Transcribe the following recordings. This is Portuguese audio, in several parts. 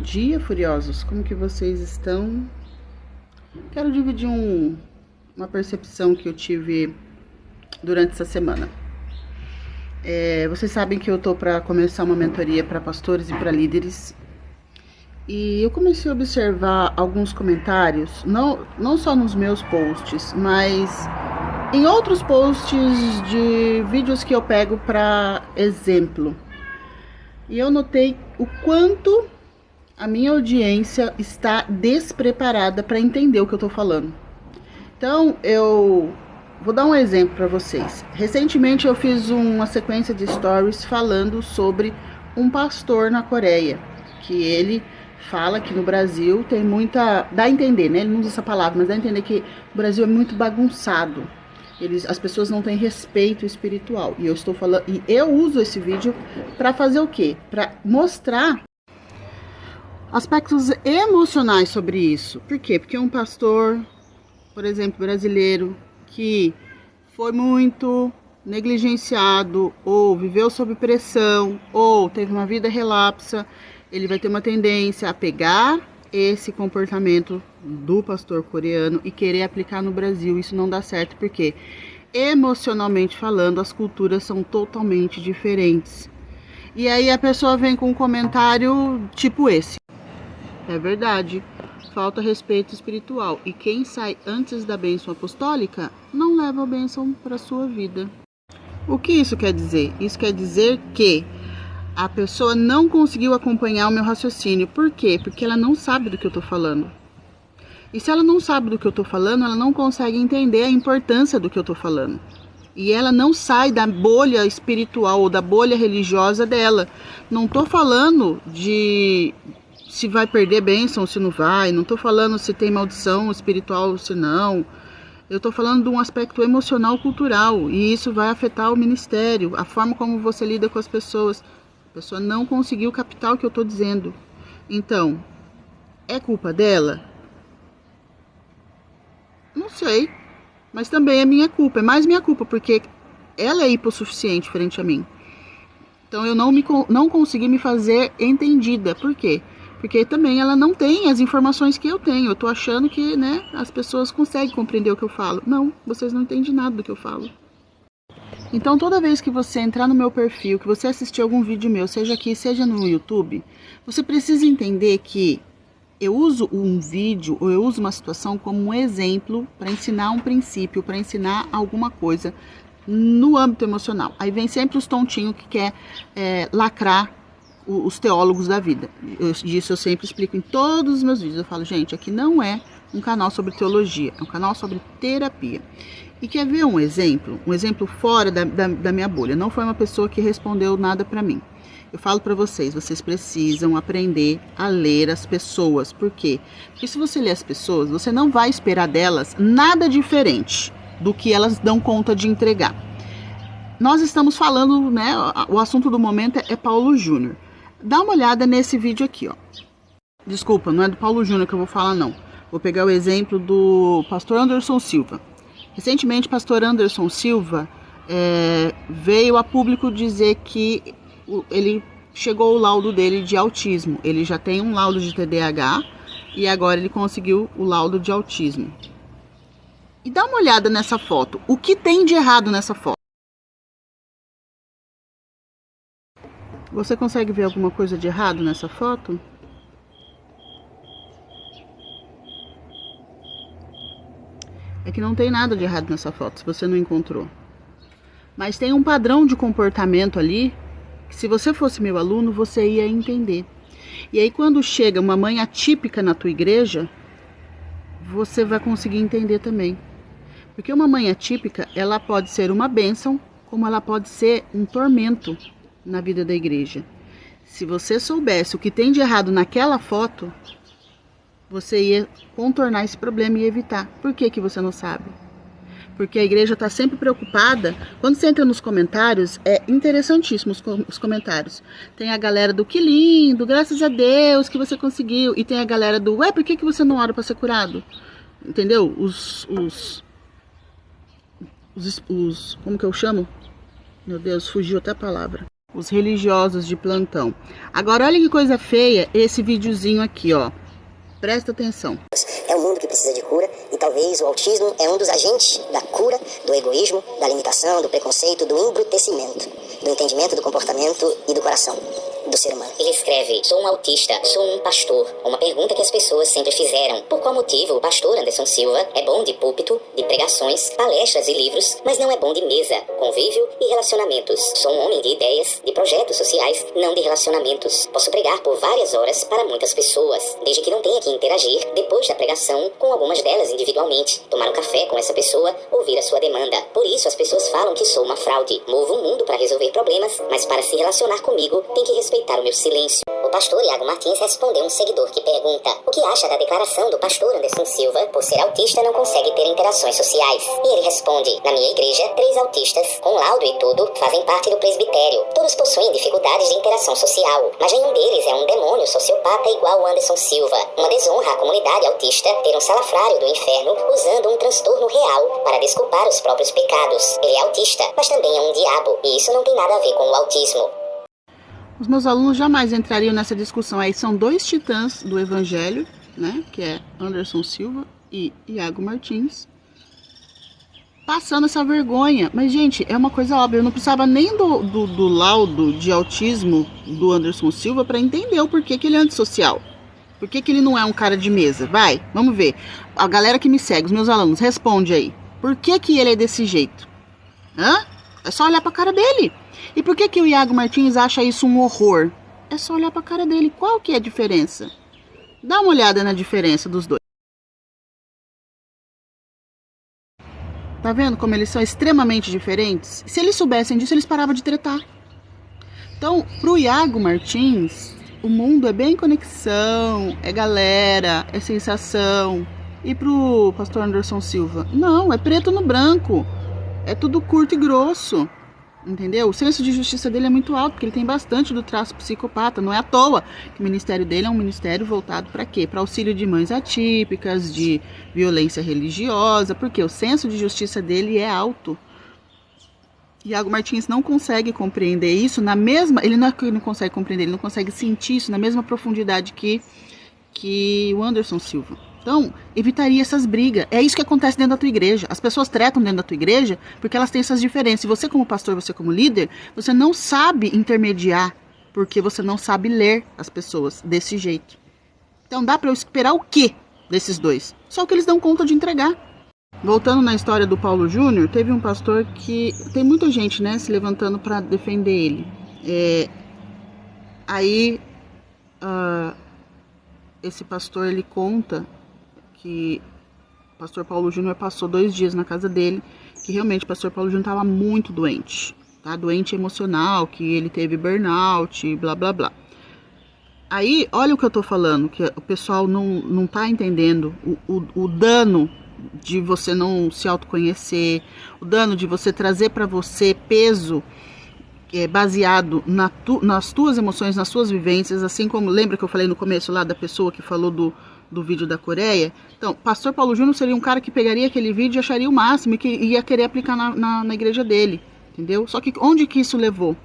dia, furiosos! Como que vocês estão? Quero dividir uma percepção que eu tive durante essa semana. Vocês sabem que eu tô para começar uma mentoria para pastores e para líderes. E eu comecei a observar alguns comentários, não só nos meus posts, mas em outros posts de vídeos que eu pego para exemplo. E eu notei o quanto a minha audiência está despreparada para entender o que eu estou falando. Então, eu vou dar um exemplo para vocês. Recentemente eu fiz uma sequência de stories falando sobre um pastor na Coreia, que ele fala que no Brasil tem muita... Dá a entender, né? Ele não usa essa palavra, mas dá a entender que o Brasil é muito bagunçado. As pessoas não têm respeito espiritual. E eu estou falando, e eu uso esse vídeo para fazer o quê? Para mostrar aspectos emocionais sobre isso. Por quê? Porque um pastor, por exemplo, brasileiro, que foi muito negligenciado, ou viveu sob pressão, ou teve uma vida relapsa, ele vai ter uma tendência a pegar esse comportamento do pastor coreano e querer aplicar no Brasil. Isso não dá certo, porque emocionalmente falando, as culturas são totalmente diferentes. E aí a pessoa vem com um comentário tipo esse. É verdade, falta respeito espiritual. E quem sai antes da bênção apostólica não leva a bênção para a sua vida. O que isso quer dizer? Isso quer dizer que a pessoa não conseguiu acompanhar o meu raciocínio. Por quê? Porque ela não sabe do que eu estou falando. E se ela não sabe do que eu estou falando, ela não consegue entender a importância do que eu estou falando. E ela não sai da bolha espiritual ou da bolha religiosa dela. Não estou falando de se vai perder bênção, se não vai. Não estou falando se tem maldição espiritual ou se não. Eu estou falando de um aspecto emocional, cultural. E isso vai afetar o ministério, a forma como você lida com as pessoas. A pessoa não conseguiu captar o que eu estou dizendo. Então, é culpa dela? Não sei. Mas também é minha culpa. É mais minha culpa, porque ela é hipossuficiente frente a mim. Então, eu não consegui me fazer entendida. Por quê? Porque também ela não tem as informações que eu tenho. Eu estou achando que, né, as pessoas conseguem compreender o que eu falo. Não, vocês não entendem nada do que eu falo. Então, toda vez que você entrar no meu perfil, que você assistir algum vídeo meu, seja aqui, seja no YouTube, você precisa entender que eu uso um vídeo ou eu uso uma situação como um exemplo para ensinar um princípio, para ensinar alguma coisa no âmbito emocional. Aí vem sempre os tontinhos que quer lacrar os teólogos da vida. Disso eu sempre explico em todos os meus vídeos. Eu falo, gente, aqui não é um canal sobre teologia, é um canal sobre terapia. E quer ver um exemplo fora da minha bolha? Não foi uma pessoa que respondeu nada para mim. Eu falo para vocês precisam aprender a ler as pessoas. Por quê? Porque se você ler as pessoas, você não vai esperar delas nada diferente do que elas dão conta de entregar. Nós estamos falando, né, o assunto do momento é Paulo Júnior. Dá uma olhada nesse vídeo aqui, ó. Desculpa, não é do Paulo Júnior que eu vou falar, não. Vou pegar o exemplo do pastor Anderson Silva. Recentemente, pastor Anderson Silva veio a público dizer que ele chegou o laudo dele de autismo. Ele já tem um laudo de TDAH e agora ele conseguiu o laudo de autismo. E dá uma olhada nessa foto. O que tem de errado nessa foto? Você consegue ver alguma coisa de errado nessa foto? É que não tem nada de errado nessa foto, se você não encontrou. Mas tem um padrão de comportamento ali, que se você fosse meu aluno, você ia entender. E aí quando chega uma mãe atípica na tua igreja, você vai conseguir entender também. Porque uma mãe atípica, ela pode ser uma bênção, como ela pode ser um tormento na vida da igreja. Se você soubesse o que tem de errado naquela foto, você ia contornar esse problema e evitar. Por que que você não sabe? Porque a igreja está sempre preocupada. Quando você entra nos comentários, é interessantíssimo os comentários. Tem a galera do que lindo, graças a Deus que você conseguiu. E tem a galera do, por que que você não ora para ser curado? Entendeu? Como que eu chamo? Meu Deus, fugiu até a palavra. Os religiosos de plantão. Agora, olha que coisa feia esse videozinho aqui, ó. Presta atenção. É um mundo que precisa de cura e talvez o autismo é um dos agentes da cura, do egoísmo, da limitação, do preconceito, do embrutecimento, do entendimento do comportamento e do coração do ser humano. Ele escreve: sou um autista, sou um pastor. Uma pergunta que as pessoas sempre fizeram: por qual motivo o pastor Anderson Silva é bom de púlpito, de pregações, palestras e livros, mas não é bom de mesa, convívio e relacionamentos? Sou um homem de ideias, de projetos sociais, não de relacionamentos. Posso pregar por várias horas para muitas pessoas, desde que não tenha que interagir depois da pregação com algumas delas individualmente, tomar um café com essa pessoa, ouvir a sua demanda. Por isso as pessoas falam que sou uma fraude. Movo o mundo para resolver problemas, mas para se relacionar comigo tem que respeitar o meu silêncio. O pastor Iago Martins respondeu um seguidor que pergunta: o que acha da declaração do pastor Anderson Silva? Por ser autista não consegue ter interações sociais. E ele responde: na minha igreja, 3 autistas, com laudo e tudo, fazem parte do presbitério. Todos possuem dificuldades de interação social, mas nenhum deles é um demônio sociopata igual o Anderson Silva. Uma desonra à comunidade autista ter um salafrário do inferno usando um transtorno real para desculpar os próprios pecados. Ele é autista, mas também é um diabo, e isso não tem nada a ver com o autismo. Os meus alunos jamais entrariam nessa discussão. Aí são 2 titãs do evangelho, né? Que é Anderson Silva e Iago Martins, passando essa vergonha. Mas, gente, é uma coisa óbvia. Eu não precisava nem do laudo de autismo do Anderson Silva para entender o porquê que ele é antissocial. Por que ele não é um cara de mesa? Vai, vamos ver. A galera que me segue, os meus alunos, responde aí. Por que ele é desse jeito? Hã? É só olhar pra cara dele. E por que o Iago Martins acha isso um horror? É só olhar pra cara dele. Qual que é a diferença? Dá uma olhada na diferença dos dois. Tá vendo como eles são extremamente diferentes? Se eles soubessem disso, eles paravam de tretar. Então, pro Iago Martins, o mundo é bem conexão, é galera, é sensação. E pro pastor Anderson Silva, não, é preto no branco. É tudo curto e grosso, entendeu? O senso de justiça dele é muito alto, porque ele tem bastante do traço psicopata. Não é à toa que o ministério dele é um ministério voltado para quê? Para auxílio de mães atípicas, de violência religiosa, porque o senso de justiça dele é alto. Iago Martins não consegue compreender isso na mesma... Ele não é que não consegue compreender, ele não consegue sentir isso na mesma profundidade que o Anderson Silva. Então, evitaria essas brigas. É isso que acontece dentro da tua igreja. As pessoas tretam dentro da tua igreja porque elas têm essas diferenças. E você como pastor, você como líder, você não sabe intermediar porque você não sabe ler as pessoas desse jeito. Então, dá para eu esperar o quê desses dois? Só o que eles dão conta de entregar. Voltando na história do Paulo Júnior, teve um pastor que... Tem muita gente, né, se levantando para defender ele. Esse pastor, ele conta que o pastor Paulo Júnior passou 2 dias na casa dele, que realmente o pastor Paulo Júnior estava muito doente, tá? Doente emocional, que ele teve burnout, blá blá blá. Aí, olha o que eu tô falando, que o pessoal não tá entendendo o dano de você não se autoconhecer, o dano de você trazer para você peso baseado nas tuas emoções, nas suas vivências, assim como, lembra que eu falei no começo lá da pessoa que falou do vídeo da Coreia? Então, pastor Paulo Júnior seria um cara que pegaria aquele vídeo e acharia o máximo e que ia querer aplicar na igreja dele, entendeu? Só que onde que isso levou?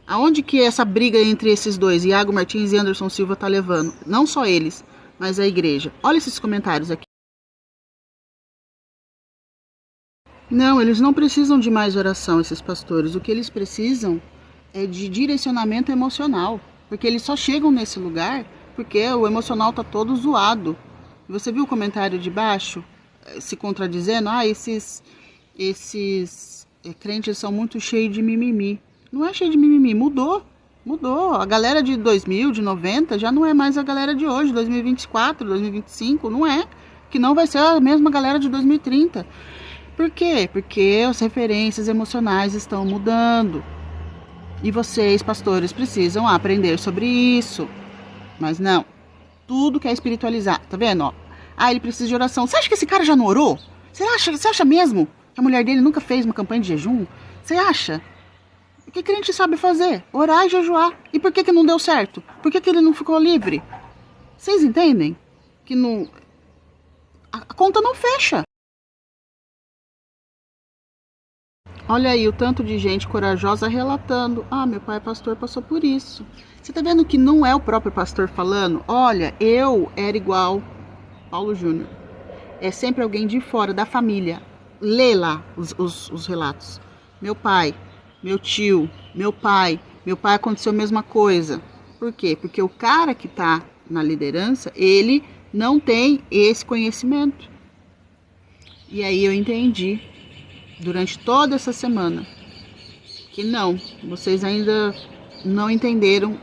Aonde que essa briga entre esses dois, Iago Martins e Anderson Silva, tá levando? Não só eles, mas a igreja. Olha esses comentários aqui. Não, eles não precisam de mais oração, esses pastores. O que eles precisam é de direcionamento emocional. Porque eles só chegam nesse lugar porque o emocional tá todo zoado. Você viu o comentário de baixo se contradizendo? Esses crentes são muito cheios de mimimi. Não é cheio de mimimi, mudou. A galera de 2000, de 90, já não é mais a galera de hoje, 2024, 2025, não é. Que não vai ser a mesma galera de 2030. Por quê? Porque as referências emocionais estão mudando. E vocês, pastores, precisam aprender sobre isso. Mas não. Tudo quer espiritualizar. Tá vendo? Ó? Ele precisa de oração. Você acha que esse cara já não orou? Você acha mesmo que a mulher dele nunca fez uma campanha de jejum? Você acha? O que crente sabe fazer? Orar e jejuar. E por que não deu certo? Por que ele não ficou livre? Vocês entendem? Que não... A conta não fecha. Olha aí o tanto de gente corajosa relatando. Ah, meu pai é pastor, passou por isso. Você tá vendo que não é o próprio pastor falando? Olha, eu era igual Paulo Júnior. É sempre alguém de fora, da família. Lê lá os relatos. Meu pai, meu tio, meu pai aconteceu a mesma coisa. Por quê? Porque o cara que tá na liderança, ele não tem esse conhecimento. E aí eu entendi, durante toda essa semana, que não, vocês ainda não entenderam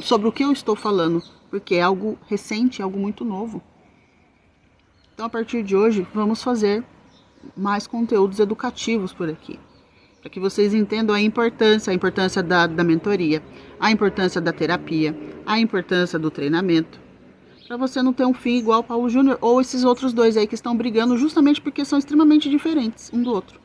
sobre o que eu estou falando, porque é algo recente, algo muito novo. Então, a partir de hoje, vamos fazer mais conteúdos educativos por aqui, para que vocês entendam a importância da mentoria, a importância da terapia, a importância do treinamento, para você não ter um fim igual Paulo Júnior ou esses outros dois aí que estão brigando justamente porque são extremamente diferentes um do outro.